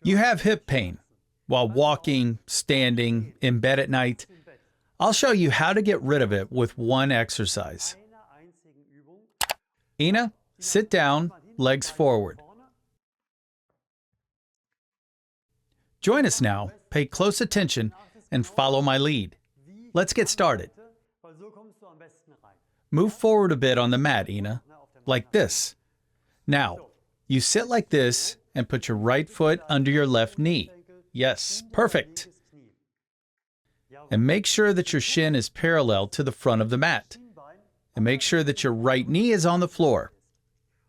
You have hip pain while walking, standing, in bed at night. I'll show you how to get rid of it with one exercise. Ina, sit down, legs forward. Join us now, pay close attention, and follow my lead. Let's get started. Move forward a bit on the mat, Ina, like this. Now, you sit like this and put your right foot under your left knee. Yes, perfect. And make sure that your shin is parallel to the front of the mat. And make sure that your right knee is on the floor.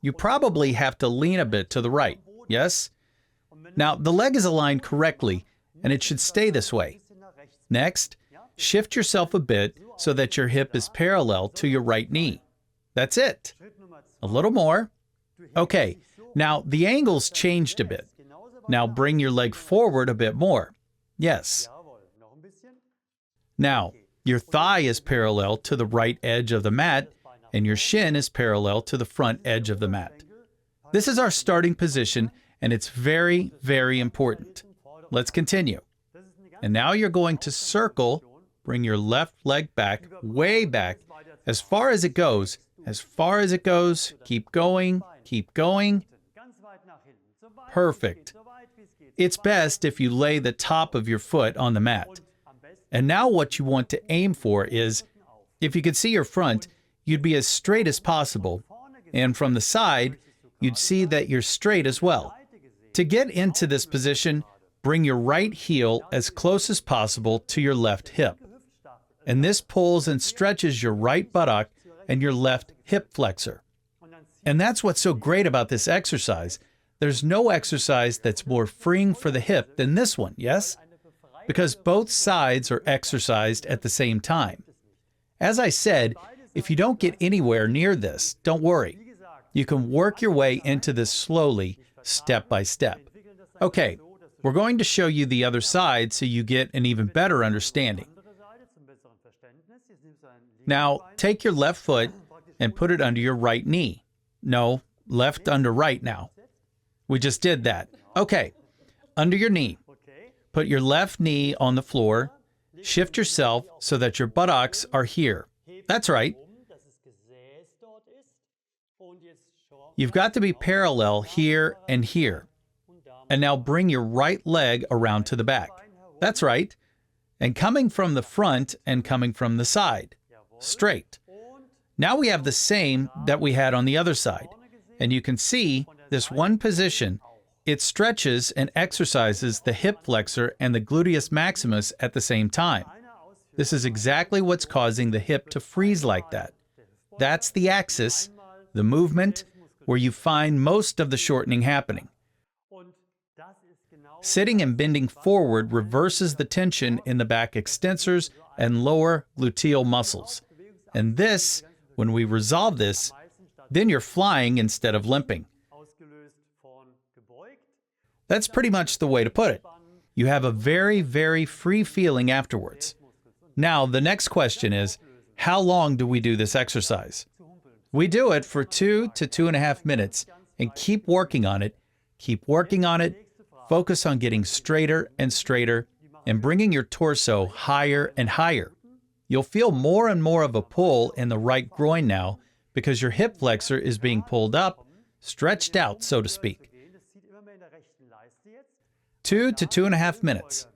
You probably have to lean a bit to the right, yes? Now, the leg is aligned correctly, and it should stay this way. Next, shift yourself a bit so that your hip is parallel to your right knee. That's it. A little more. Okay, now the angle's changed a bit. Now bring your leg forward a bit more. Yes. Now, your thigh is parallel to the right edge of the mat, and your shin is parallel to the front edge of the mat. This is our starting position, and it's very, very important. Let's continue. And now you're going to circle, bring your left leg back, way back, as far as it goes. As far as it goes, keep going, keep going. Perfect. It's best if you lay the top of your foot on the mat. And now what you want to aim for is, if you could see your front, you'd be as straight as possible. And from the side, you'd see that you're straight as well. To get into this position, bring your right heel as close as possible to your left hip. And this pulls and stretches your right buttock and your left hip flexor. And that's what's so great about this exercise. There's no exercise that's more freeing for the hip than this one, yes? Because both sides are exercised at the same time. As I said, if you don't get anywhere near this, don't worry. You can work your way into this slowly, step by step. Okay, we're going to show you the other side so you get an even better understanding. Now, take your left foot and put it under your right knee. No, left under right now. We just did that. Okay, under your knee. Put your left knee on the floor. Shift yourself so that your buttocks are here. That's right. You've got to be parallel here and here. And now bring your right leg around to the back. That's right. And coming from the front and coming from the side. Straight. Now we have the same that we had on the other side. And you can see this one position, it stretches and exercises the hip flexor and the gluteus maximus at the same time. This is exactly what's causing the hip to freeze like that. That's the axis, the movement, where you find most of the shortening happening. Sitting and bending forward reverses the tension in the back extensors and lower gluteal muscles. And this, when we resolve this, then you're flying instead of limping. That's pretty much the way to put it. You have a very, very free feeling afterwards. Now, the next question is, how long do we do this exercise? We do it for 2 to 2.5 minutes and keep working on it. Keep working on it. Focus on getting straighter and straighter and bringing your torso higher and higher. You'll feel more and more of a pull in the right groin now because your hip flexor is being pulled up, stretched out, so to speak. 2 to 2.5 minutes.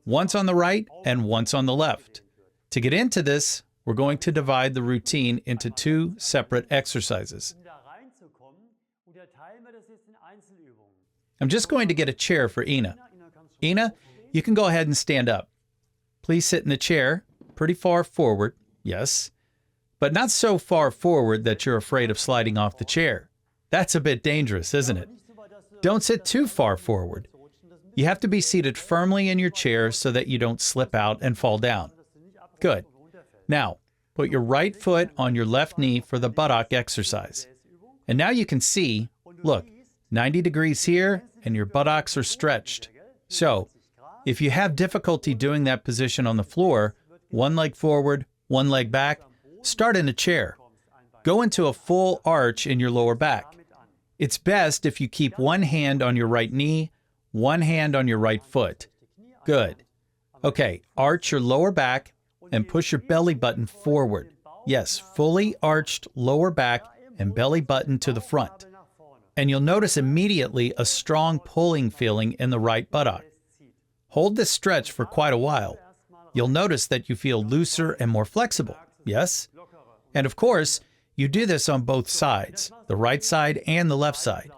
Once on the right and once on the left. To get into this, we're going to divide the routine into 2 separate exercises. I'm just going to get a chair for Ina. Ina, you can go ahead and stand up. Please sit in the chair, pretty far forward, yes, but not so far forward that you're afraid of sliding off the chair. That's a bit dangerous, isn't it? Don't sit too far forward. You have to be seated firmly in your chair so that you don't slip out and fall down. Good. Now, put your right foot on your left knee for the buttock exercise. And now you can see, look, 90 degrees here and your buttocks are stretched. So, if you have difficulty doing that position on the floor, one leg forward, one leg back, start in a chair. Go into a full arch in your lower back. It's best if you keep one hand on your right knee, One hand on your right foot. Good. Okay, arch your lower back and push your belly button forward. Yes, fully arched lower back and belly button to the front. And you'll notice immediately a strong pulling feeling in the right buttock. Hold this stretch for quite a while. You'll notice that you feel looser and more flexible, yes? And of course, you do this on both sides, the right side and the left side.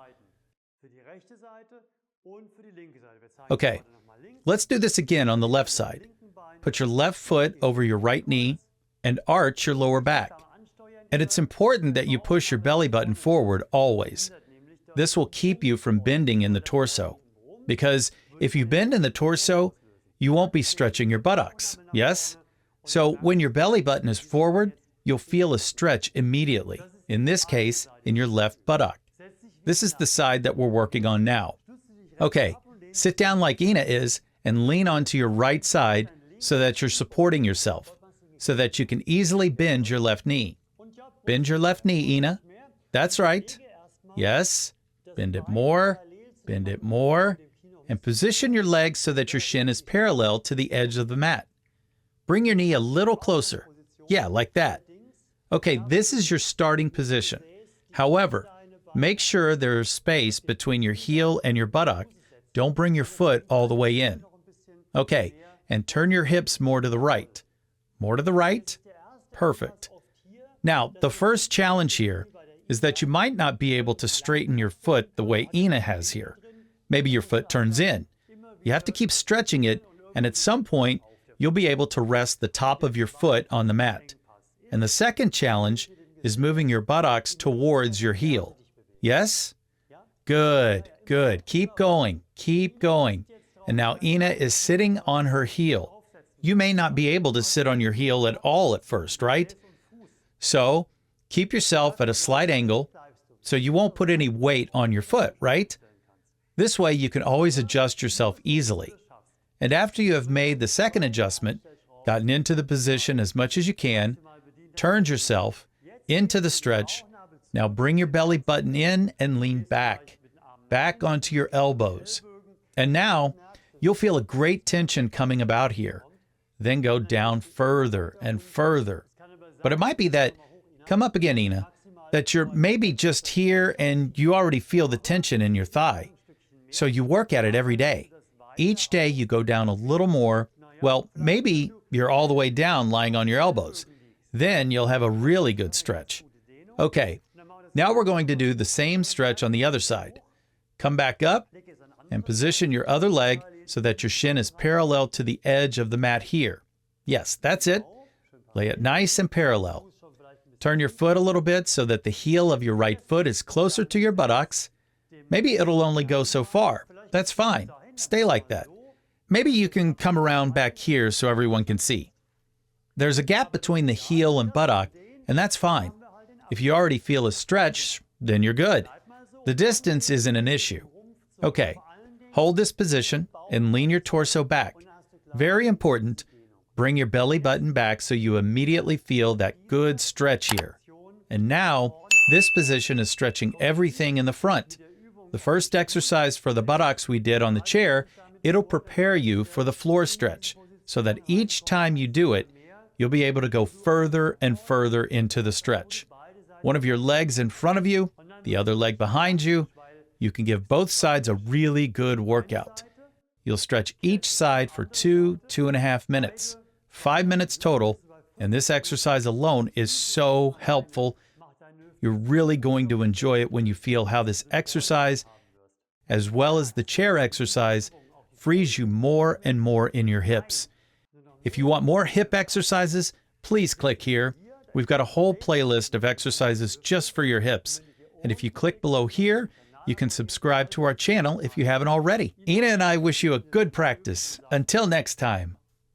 Okay, let's do this again on the left side. Put your left foot over your right knee and arch your lower back. And it's important that you push your belly button forward always. This will keep you from bending in the torso. Because if you bend in the torso, you won't be stretching your buttocks, yes? So when your belly button is forward, you'll feel a stretch immediately, in this case, in your left buttock. This is the side that we're working on now. Okay, sit down like Ina is and lean onto your right side so that you're supporting yourself, so that you can easily bend your left knee. Bend your left knee, Ina. That's right. Yes. Bend it more, and position your legs so that your shin is parallel to the edge of the mat. Bring your knee a little closer. Yeah, like that. Okay, this is your starting position. However, make sure there's space between your heel and your buttock. Don't bring your foot all the way in. Okay, and turn your hips more to the right. More to the right? Perfect. Now, the first challenge here is that you might not be able to straighten your foot the way Ina has here. Maybe your foot turns in. You have to keep stretching it, and at some point, you'll be able to rest the top of your foot on the mat. And the second challenge is moving your buttocks towards your heel. Yes? Good, good. Keep going, keep going. And now Ina is sitting on her heel. You may not be able to sit on your heel at all at first, right? So, keep yourself at a slight angle so you won't put any weight on your foot, right? This way you can always adjust yourself easily. And after you have made the second adjustment, gotten into the position as much as you can, turned yourself into the stretch, now bring your belly button in and lean back onto your elbows. And now you'll feel a great tension coming about here. Then go down further and further. But it might be that, come up again, Ina, that you're maybe just here and you already feel the tension in your thigh. So you work at it every day. Each day you go down a little more. Well, maybe you're all the way down lying on your elbows. Then you'll have a really good stretch. Okay, now we're going to do the same stretch on the other side. Come back up and position your other leg so that your shin is parallel to the edge of the mat here. Yes, that's it. Lay it nice and parallel. Turn your foot a little bit so that the heel of your right foot is closer to your buttocks. Maybe it'll only go so far. That's fine. Stay like that. Maybe you can come around back here so everyone can see. There's a gap between the heel and buttock, and that's fine. If you already feel a stretch, then you're good. The distance isn't an issue. Okay, hold this position and lean your torso back. Very important. Bring your belly button back so you immediately feel that good stretch here. And now, this position is stretching everything in the front. The first exercise for the buttocks we did on the chair, it'll prepare you for the floor stretch so that each time you do it, you'll be able to go further and further into the stretch. One of your legs in front of you, the other leg behind you, you can give both sides a really good workout. You'll stretch each side for 2.5 minutes. 5 minutes total, and this exercise alone is so helpful. You're really going to enjoy it when you feel how this exercise, as well as the chair exercise, frees you more and more in your hips. If you want more hip exercises, please click here. We've got a whole playlist of exercises just for your hips. And if you click below here, you can subscribe to our channel if you haven't already. Ina and I wish you a good practice. Until next time.